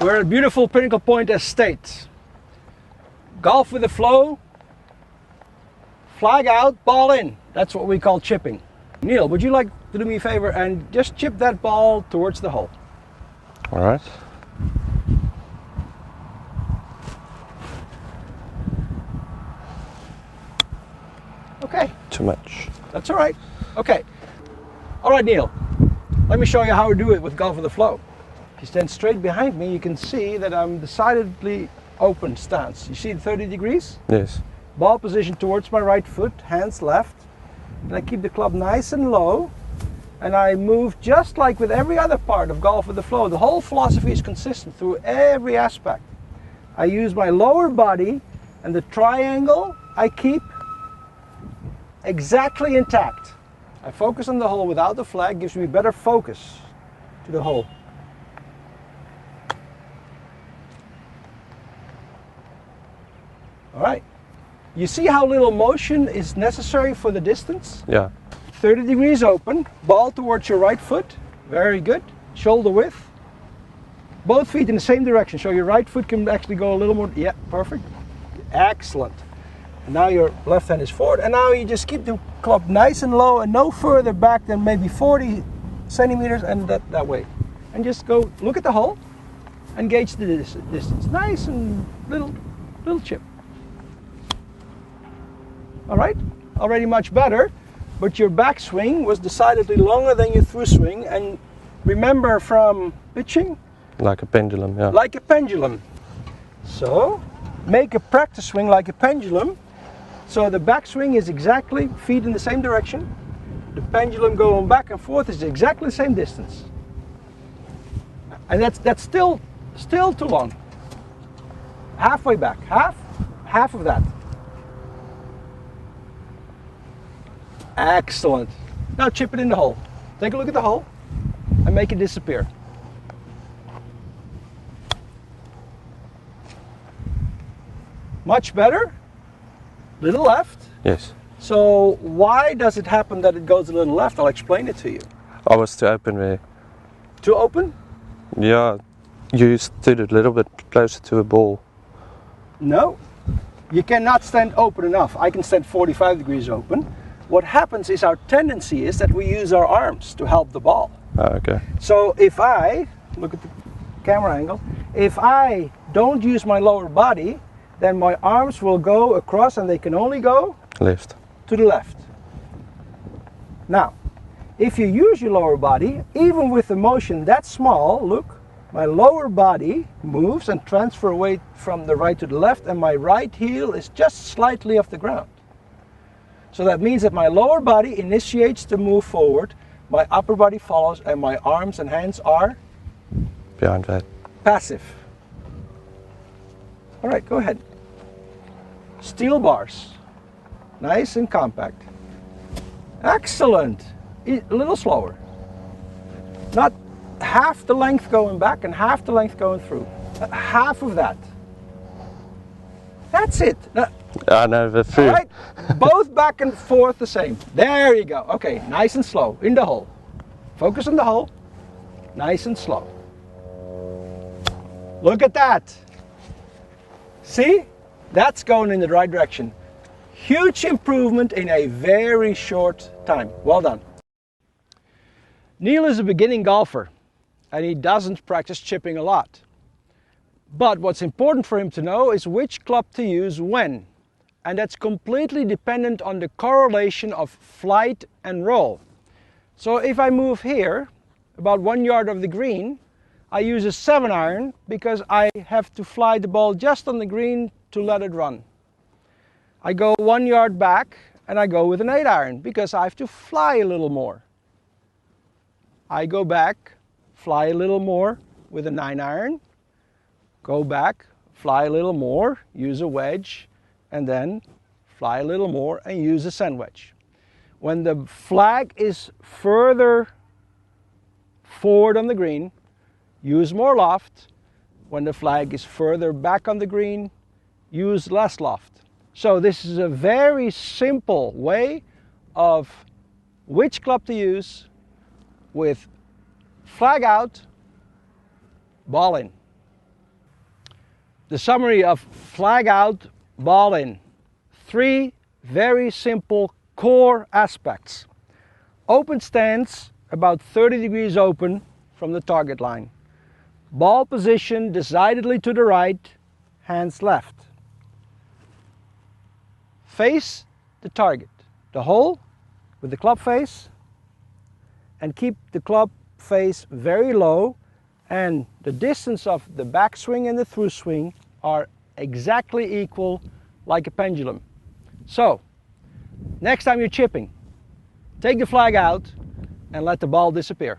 We're at beautiful Pinnacle Point Estate. Golf with the flow, flag out, ball in. That's what we call chipping. Neil, would you like to do me a favor and just chip that ball towards the hole? All right. Okay. Too much. That's all right. Okay. All right, Neil. Let me show you how we do it with golf with the flow. If you stand straight behind me, you can see that I'm decidedly open stance. You see the 30 degrees? Yes. Ball position towards my right foot, hands left. And I keep the club nice and low. And I move just like with every other part of golf with the flow. The whole philosophy is consistent through every aspect. I use my lower body, and the triangle I keep exactly intact. I focus on the hole without the flag, gives me better focus to the hole. All right. You see how little motion is necessary for the distance? Yeah. 30 degrees open, ball towards your right foot. Very good. Shoulder width. Both feet in the same direction, so your right foot can actually go a little more. Yeah, perfect. Excellent. And now your left hand is forward, and now you just keep the club nice and low and no further back than maybe 40 centimeters and that way. And just go look at the hole and gauge the distance. Nice and little chip. All right, already much better, but your backswing was decidedly longer than your through swing. And remember from pitching? Like a pendulum, yeah. Like a pendulum. So make a practice swing like a pendulum. So the backswing is exactly feet in the same direction. The pendulum going back and forth is exactly the same distance. And that's still too long. Halfway back, half of that. Excellent. Now chip it in the hole. Take a look at the hole and make it disappear. Much better. Little left. Yes. So why does it happen that it goes a little left? I'll explain it to you. I was too open there. Too open? Yeah. You stood a little bit closer to the ball. No. You cannot stand open enough. I can stand 45 degrees open. What happens is our tendency is that we use our arms to help the ball. Oh, okay. So if I, look at the camera angle, if I don't use my lower body, then my arms will go across and they can only go Left. to the left. Now, if you use your lower body, even with the motion that small, look, my lower body moves and transfer weight from the right to the left, and my right heel is just slightly off the ground. So that means that my lower body initiates the move forward, my upper body follows, and my arms and hands are Behind that. passive. All right, go ahead. Steel bars, nice and compact. Excellent. A little slower. Not half the length going back and half the length going through. Half of that. That's it. I know the All food. right, both back and forth the same. There you go. Okay, nice and slow in the hole. Focus on the hole. Nice and slow. Look at that. See? That's going in the right direction. Huge improvement in a very short time. Well done. Neil is a beginning golfer and he doesn't practice chipping a lot. But what's important for him to know is which club to use when. And that's completely dependent on the correlation of flight and roll. So if I move here, about 1 yard of the green, I use a 7-iron because I have to fly the ball just on the green to let it run. I go 1 yard back and I go with an 8-iron because I have to fly a little more. I go back, fly a little more with a 9-iron, go back, fly a little more, use a wedge, and then fly a little more and use a sand wedge. When the flag is further forward on the green, use more loft. When the flag is further back on the green, use less loft. So this is a very simple way of which club to use with flag out, ball in. The summary of flag out, ball in. 3 very simple core aspects. Open stance about 30 degrees open from the target line. Ball position decidedly to the right, hands left. Face the target, the hole with the club face, and keep the club face very low, and the distance of the backswing and the through swing are exactly equal, like a pendulum. So, next time you're chipping, take the flag out and let the ball disappear.